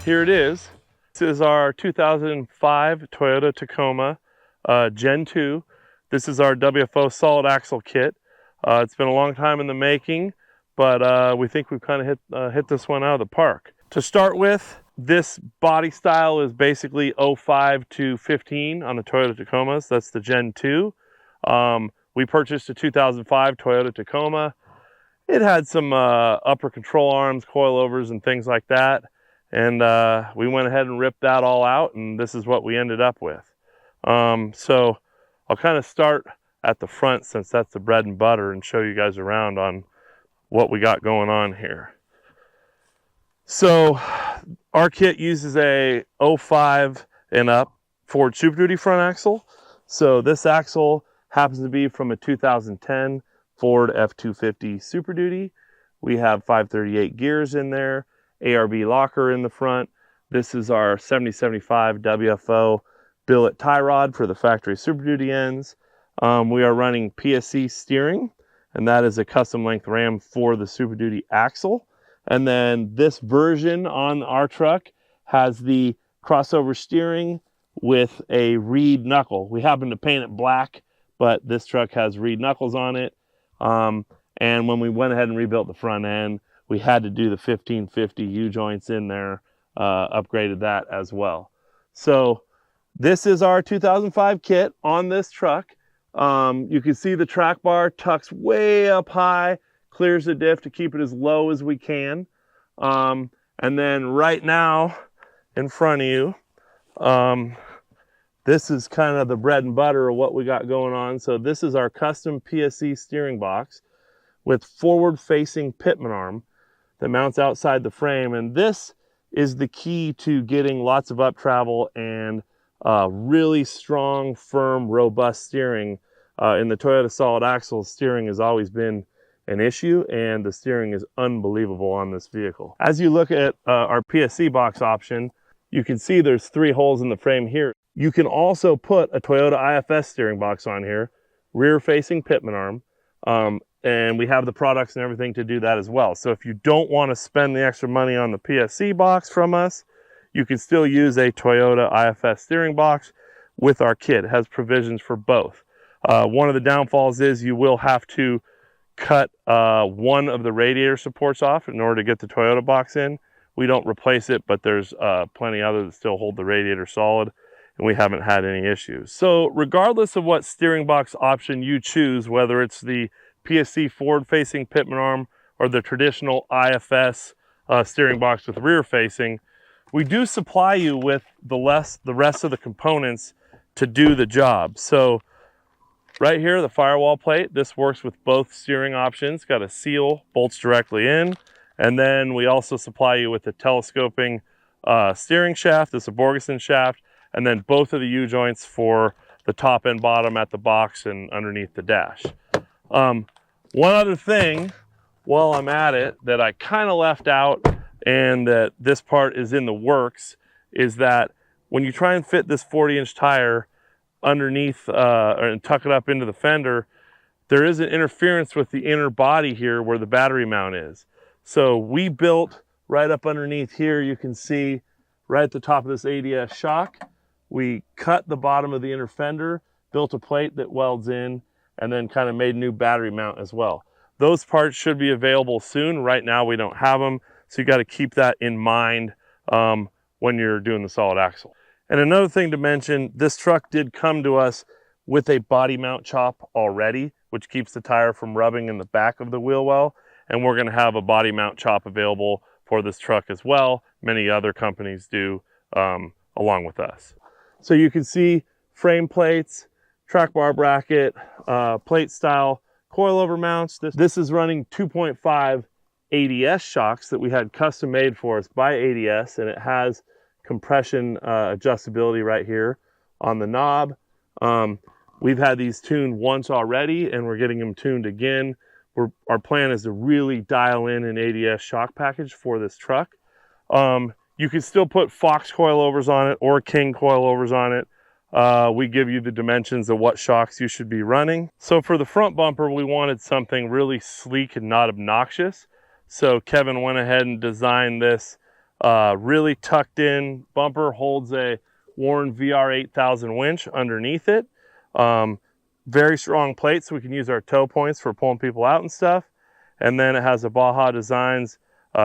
here it is. This is our 2005 Toyota Tacoma Gen 2. This is our WFO solid axle kit. It's been a long time in the making, but we think we've kind of hit this one out of the park. To start with, this body style is basically 05 to 15 on the Toyota Tacomas. That's the Gen 2. We purchased a 2005 Toyota Tacoma. It had some upper control arms, coilovers, and things like that. And we went ahead and ripped that all out, and this is what we ended up with. So I'll kind of start at the front, since that's the bread and butter, and show you guys around on what we got going on here. So our kit uses a 05 and up Ford Super Duty front axle. So this axle happens to be from a 2010 Ford F-250 Super Duty. We have 538 gears in there, ARB locker in the front. This is our 7075 WFO billet tie rod for the factory Super Duty ends. We are running PSC steering, and that is a custom length ram for the Super Duty axle. And then this version on our truck has the crossover steering with a reed knuckle. We happen to paint it black, but this truck has reed knuckles on it. And when we went ahead and rebuilt the front end, we had to do the 1550 U-joints in there, upgraded that as well. So this is our 2005 kit on this truck. You can see the track bar tucks way up high, clears the diff to keep it as low as we can. And then right now in front of you, this is kind of the bread and butter of what we got going on. So this is our custom PSC steering box with forward-facing pitman arm that mounts outside the frame. And this is the key to getting lots of up travel and really strong, firm, robust steering. In the Toyota solid axle, steering has always been an issue, and the steering is unbelievable on this vehicle. As you look at our PSC box option, you can see there's 3 holes in the frame here. You can also put a Toyota IFS steering box on here, rear-facing pitman arm, and we have the products and everything to do that as well. So if you don't want to spend the extra money on the PSC box from us, you can still use a Toyota IFS steering box with our kit. It has provisions for both. One of the downfalls is you will have to cut one of the radiator supports off in order to get the Toyota box in. We don't replace it, but there's plenty others that still hold the radiator solid, and we haven't had any issues. So regardless of what steering box option you choose, whether it's the PSC forward-facing pitman arm or the traditional IFS steering box with rear-facing, we do supply you with the rest of the components to do the job. So right here, the firewall plate, this works with both steering options. Got a seal, bolts directly in. And then we also supply you with the telescoping steering shaft, this is a Borgeson shaft, and then both of the U-joints for the top and bottom at the box and underneath the dash. One other thing while I'm at it that I kind of left out, and that this part is in the works, is that when you try and fit this 40-inch tire underneath and tuck it up into the fender, there is an interference with the inner body here where the battery mount is. So we built right up underneath here, you can see right at the top of this ADS shock, we cut the bottom of the inner fender, built a plate that welds in, and then kind of made a new battery mount as well. Those parts should be available soon. Right now we don't have them, so you got to keep that in mind when you're doing the solid axle. And another thing to mention, this truck did come to us with a body mount chop already, which keeps the tire from rubbing in the back of the wheel well. And we're going to have a body mount chop available for this truck as well. Many other companies do along with us. So you can see frame plates, track bar bracket, plate style coilover mounts. This is running 2.5 ADS shocks that we had custom made for us by ADS, and it has compression adjustability right here on the knob. We've had these tuned once already, and we're getting them tuned again. Our plan is to really dial in an ADS shock package for this truck. You can still put Fox coilovers on it or King coilovers on it. We give you the dimensions of what shocks you should be running. So for the front bumper, we wanted something really sleek and not obnoxious. So Kevin went ahead and designed this Really tucked in bumper, holds a Warren VR 8000 winch underneath it. Very strong plates, so we can use our toe points for pulling people out and stuff. And then it has a Baja Designs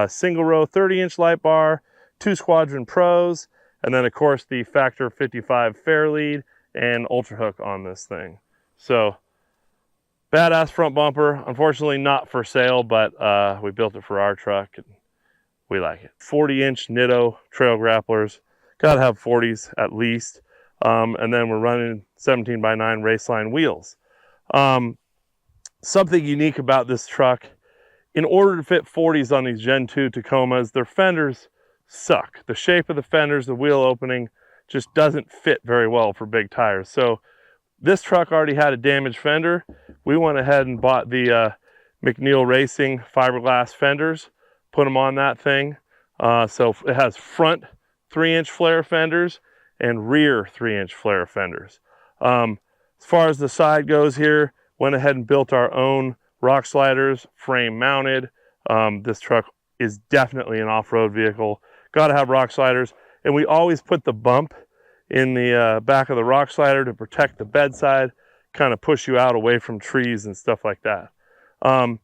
single row 30-inch light bar, 2 Squadron Pros, and then of course the Factor 55 fair lead and ultra hook on this thing. So badass front bumper. Unfortunately not for sale, but we built it for our truck and we like it. 40-inch Nitto trail grapplers. Gotta have 40s at least. And then we're running 17x9 Raceline wheels. Something unique about this truck, in order to fit 40s on these Gen 2 Tacomas, their fenders suck. The shape of the fenders, the wheel opening, just doesn't fit very well for big tires. So this truck already had a damaged fender. We went ahead and bought the McNeil Racing fiberglass fenders, put them on that thing. So it has front 3-inch flare fenders and rear 3-inch flare fenders. As far as the side goes here, went ahead and built our own rock sliders, frame mounted. This truck is definitely an off-road vehicle. Got to have rock sliders. And we always put the bump in the back of the rock slider to protect the bedside, kind of push you out away from trees and stuff like that. On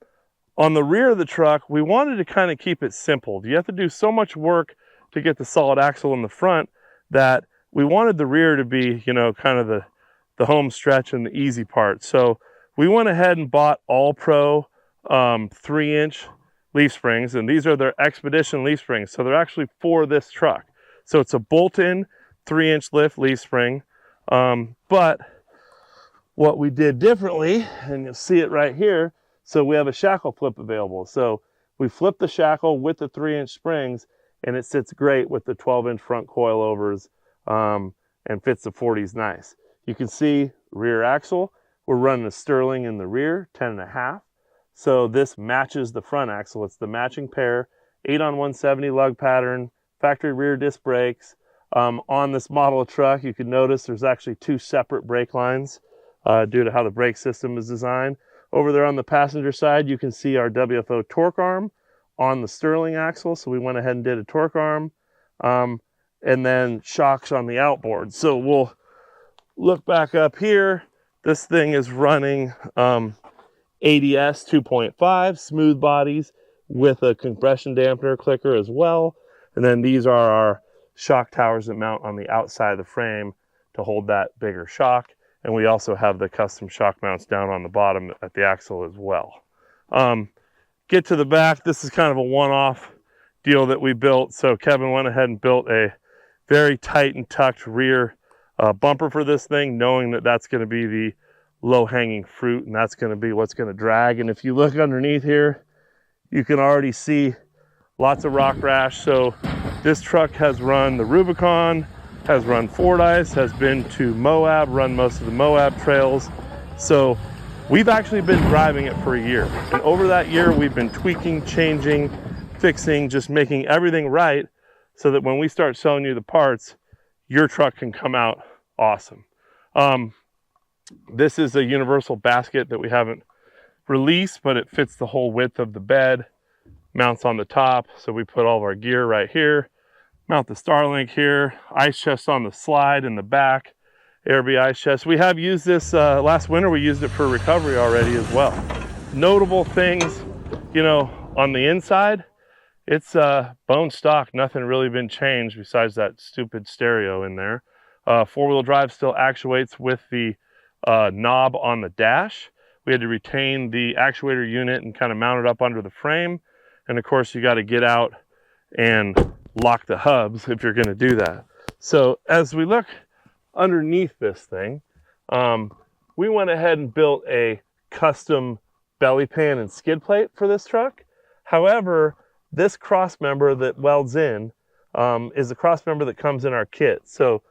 the rear of the truck, we wanted to kind of keep it simple. You have to do so much work to get the solid axle in the front that we wanted the rear to be, you know, kind of the home stretch and the easy part. So we went ahead and bought All Pro 3-inch leaf springs, and these are their Expedition leaf springs. So they're actually for this truck. So it's a bolt-in 3-inch lift leaf spring. But what we did differently, and you'll see it right here, so we have a shackle flip available. So we flip the shackle with the 3-inch springs, and it sits great with the 12-inch front coilovers and fits the 40s nice. You can see rear axle. We're running a Sterling in the rear, 10.5. So this matches the front axle. It's the matching pair, 8-on-170 lug pattern, factory rear disc brakes. On this model of truck, you can notice there's actually 2 separate brake lines due to how the brake system is designed. Over there on the passenger side, you can see our WFO torque arm on the Sterling axle. So we went ahead and did a torque arm, and then shocks on the outboard. So we'll look back up here. This thing is running ADS 2.5 smooth bodies with a compression dampener clicker as well. And then these are our shock towers that mount on the outside of the frame to hold that bigger shock. And we also have the custom shock mounts down on the bottom at the axle as well. Get to the back. This is kind of a one-off deal that we built. So Kevin went ahead and built a very tight and tucked rear bumper for this thing, knowing that that's going to be the low-hanging fruit and that's going to be what's going to drag. And if you look underneath here, you can already see lots of rock rash. So this truck has run the Rubicon, has run Fordyce, has been to MOAB, run most of the MOAB trails. So we've actually been driving it for a year. And over that year, we've been tweaking, changing, fixing, just making everything right so that when we start selling you the parts, your truck can come out awesome. This is a universal basket that we haven't released, but it fits the whole width of the bed, mounts on the top. So we put all of our gear right here, mount the Starlink here, ice chest on the slide in the back, ARB ice chest. We have used this last winter. We used it for recovery already as well. Notable things, you know, on the inside, it's bone stock, nothing really been changed besides that stupid stereo in there. 4-wheel drive still actuates with the knob on the dash. We had to retain the actuator unit and kind of mount it up under the frame. And of course, you got to get out and lock the hubs if you're going to do that. So as we look underneath this thing, we went ahead and built a custom belly pan and skid plate for this truck. However, this cross member that welds in is a cross member that comes in our kit. So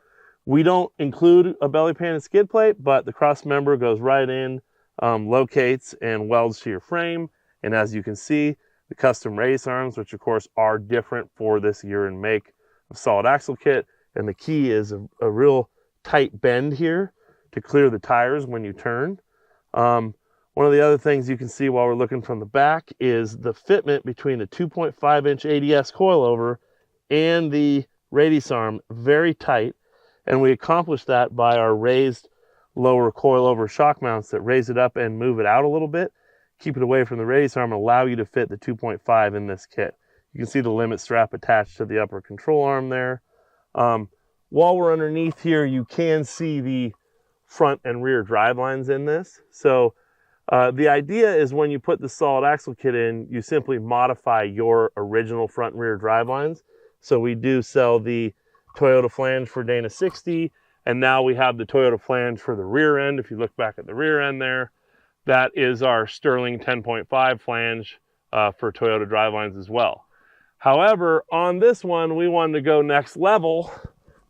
we don't include a belly pan and skid plate, but the cross member goes right in, locates and welds to your frame. And as you can see, the custom race arms, which of course are different for this year and make of solid axle kit. And the key is a real tight bend here to clear the tires when you turn. One of the other things you can see while we're looking from the back is the fitment between the 2.5-inch ADS coilover and the radius arm very tight, and we accomplish that by our raised lower coilover shock mounts that raise it up and move it out a little bit, keep it away from the radius arm, and allow you to fit the 2.5 in this kit. You can see the limit strap attached to the upper control arm there. While we're underneath here, you can see the front and rear drive lines in this. So the idea is when you put the solid axle kit in, you simply modify your original front and rear drive lines. So we do sell the Toyota flange for Dana 60, and now we have the Toyota flange for the rear end. If you look back at the rear end there, that is our Sterling 10.5 flange for Toyota drivelines as well. However, on this one, we wanted to go next level.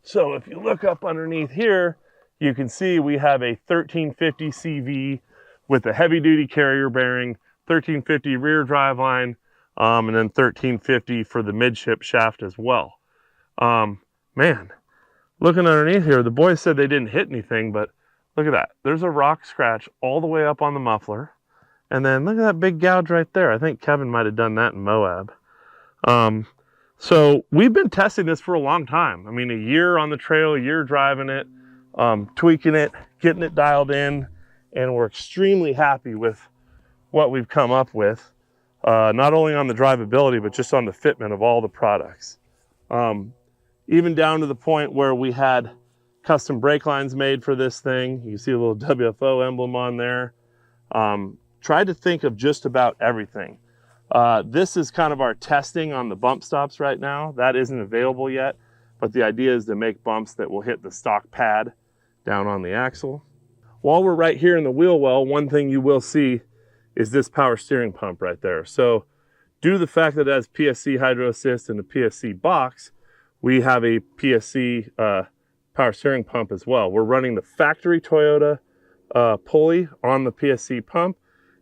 So if you look up underneath here, you can see we have a 1350 CV with a heavy duty carrier bearing, 1350 rear driveline, and then 1350 for the midship shaft as well. Man, looking underneath here, the boys said they didn't hit anything, but look at that. There's a rock scratch all the way up on the muffler. And then look at that big gouge right there. I think Keven might have done that in MOAB. So we've been testing this for a long time. I mean, a year on the trail, a year driving it, tweaking it, getting it dialed in, and we're extremely happy with what we've come up with, not only on the drivability, but just on the fitment of all the products. Even down to the point where we had custom brake lines made for this thing. You can see a little WFO emblem on there. Tried to think of just about everything. This is kind of our testing on the bump stops right now. That isn't available yet, but the idea is to make bumps that will hit the stock pad down on the axle. While we're right here in the wheel well, one thing you will see is this power steering pump right there. So due to the fact that it has PSC hydro assist and the PSC box, we have a PSC power steering pump as well. We're running the factory Toyota pulley on the PSC pump,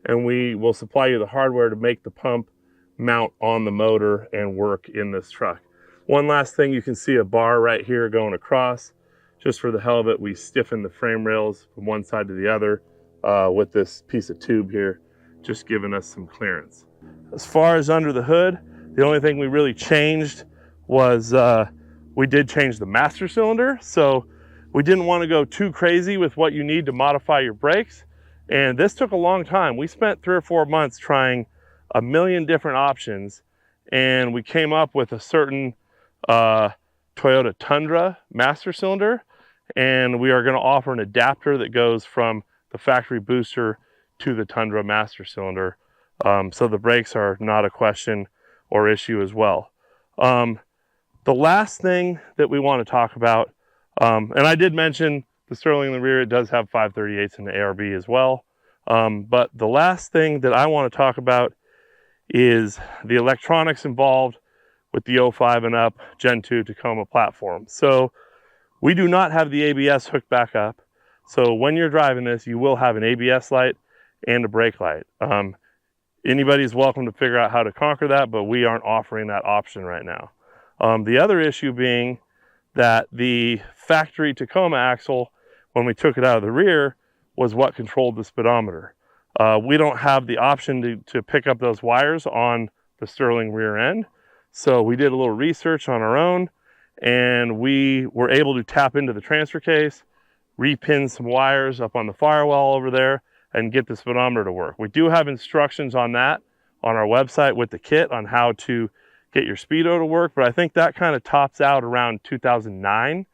and we will supply you the hardware to make the pump mount on the motor and work in this truck. One last thing, you can see a bar right here going across. Just for the hell of it, we stiffen the frame rails from one side to the other with this piece of tube here, just giving us some clearance. As far as under the hood, the only thing we really changed was we did change the master cylinder. So we didn't want to go too crazy with what you need to modify your brakes. And this took a long time. We spent 3 or 4 months trying a million different options, and we came up with a certain Toyota Tundra master cylinder, and we are going to offer an adapter that goes from the factory booster to the Tundra master cylinder. So the brakes are not a question or issue as well. The last thing that we want to talk about, and I did mention the Sterling in the rear, it does have 538s in the ARB as well. But the last thing that I want to talk about is the electronics involved with the 05 and up Gen 2 Tacoma platform. So we do not have the ABS hooked back up. So when you're driving this, you will have an ABS light and a brake light. Anybody's welcome to figure out how to conquer that, but we aren't offering that option right now. The other issue being that the factory Tacoma axle, when we took it out of the rear, was what controlled the speedometer. We don't have the option to pick up those wires on the Sterling rear end. So we did a little research on our own, and we were able to tap into the transfer case, repin some wires up on the firewall over there, and get the speedometer to work. We do have instructions on that on our website with the kit on how to get your speedo to work, but I think that kind of tops out around 2009.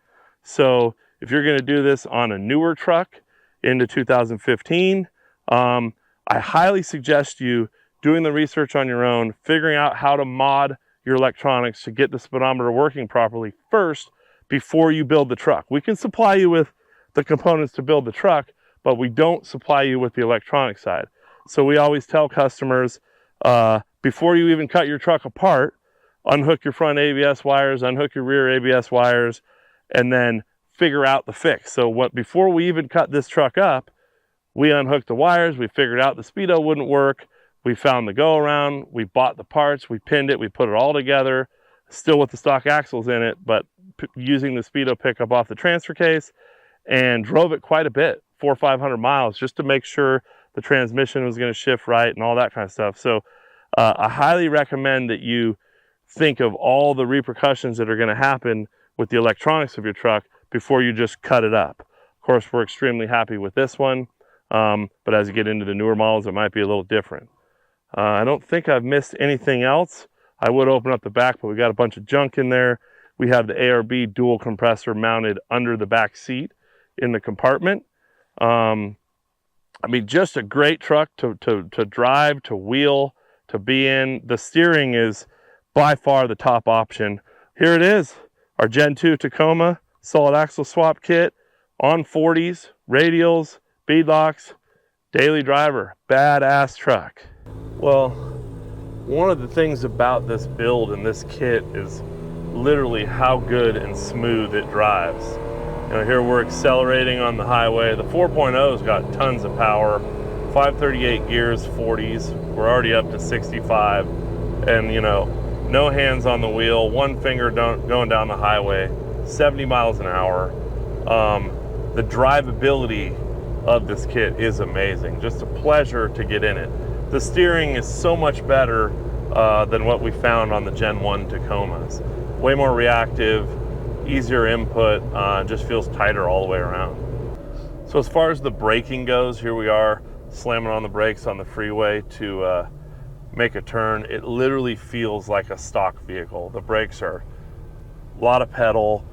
So if you're going to do this on a newer truck into 2015, I highly suggest you doing the research on your own, figuring out how to mod your electronics to get the speedometer working properly first before you build the truck. We can supply you with the components to build the truck, but we don't supply you with the electronic side. So we always tell customers, before you even cut your truck apart, unhook your front ABS wires, unhook your rear ABS wires, and then figure out the fix. So before we even cut this truck up, we unhooked the wires, we figured out the speedo wouldn't work, we found the go around, we bought the parts, we pinned it, we put it all together, still with the stock axles in it, but using the speedo pickup off the transfer case, and drove it quite a bit, 400 or 500 miles, just to make sure the transmission was going to shift right and all that kind of stuff. So I highly recommend that you think of all the repercussions that are going to happen with the electronics of your truck before you just cut it up. Of course, we're extremely happy with this one, but as you get into the newer models, it might be a little different. I don't think I've missed anything else. I would open up the back, but we got a bunch of junk in there. We have the ARB dual compressor mounted under the back seat in the compartment. I mean, just a great truck to drive, to wheel, to be in. The steering is by far the top option. Here it is, our Gen 2 Tacoma solid axle swap kit on 40s, radials, beadlocks, daily driver, badass truck. Well, one of the things about this build and this kit is literally how good and smooth it drives. You know, here we're accelerating on the highway. The 4.0's got tons of power, 538 gears, 40s. We're already up to 65, and you know, no hands on the wheel, one finger going down the highway, 70 miles an hour. The drivability of this kit is amazing. Just a pleasure to get in it. The steering is so much better than what we found on the Gen 1 Tacomas. Way more reactive, easier input, just feels tighter all the way around. So as far as the braking goes, here we are slamming on the brakes on the freeway to make a turn. It literally feels like a stock vehicle. The brakes are a lot of pedal,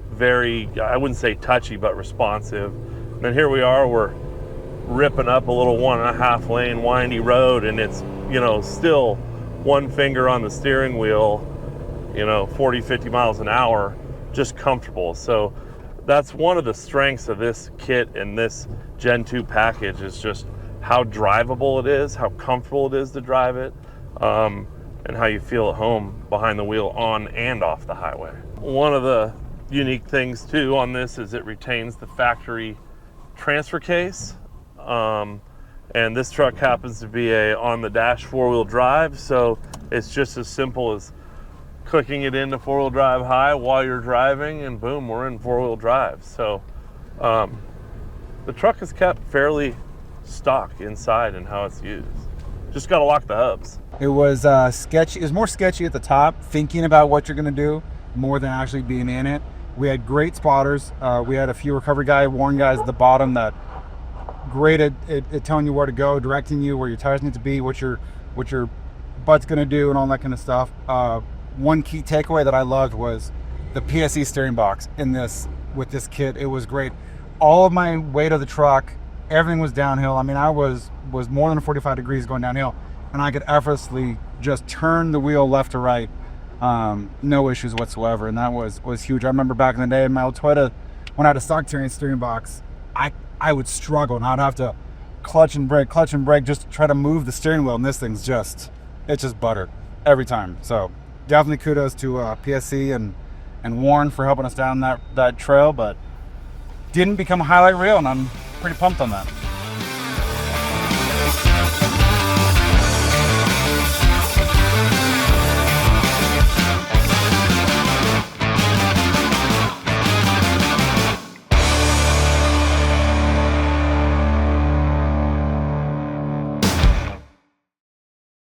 very, I wouldn't say touchy, but responsive. And then here we are, we're ripping up a little 1.5 lane windy road, and it's, you know, still one finger on the steering wheel, you know, 40, 50 miles an hour, just comfortable. So that's one of the strengths of this kit and this Gen 2 package, is just how drivable it is, how comfortable it is to drive it, and how you feel at home behind the wheel on and off the highway. One of the unique things too on this is it retains the factory transfer case. And this truck happens to be a on the dash 4-wheel drive, so it's just as simple as clicking it into 4-wheel drive high while you're driving, and boom, we're in 4-wheel drive. So the truck is kept fairly stock inside and how it's used. Just got to lock the hubs. It was sketchy. It was more sketchy at the top, thinking about what you're going to do more than actually being in it. We had great spotters. We had a few recovery warn guys at the bottom that great at telling you where to go, directing you where your tires need to be, what your butt's going to do, and all that kind of stuff. One key takeaway that I loved was the PSE steering box with this kit. It was great. All of my weight of the truck, everything was downhill. I mean, I was more than 45 degrees going downhill, and I could effortlessly just turn the wheel left to right, no issues whatsoever. And that was huge. I remember back in the day in my old Toyota, when I had a stock steering box, I would struggle, and I'd have to clutch and brake just to try to move the steering wheel. And this thing's just butter every time. So definitely kudos to PSE and Warren for helping us down that trail, but didn't become a highlight reel, and I'm pretty pumped on that.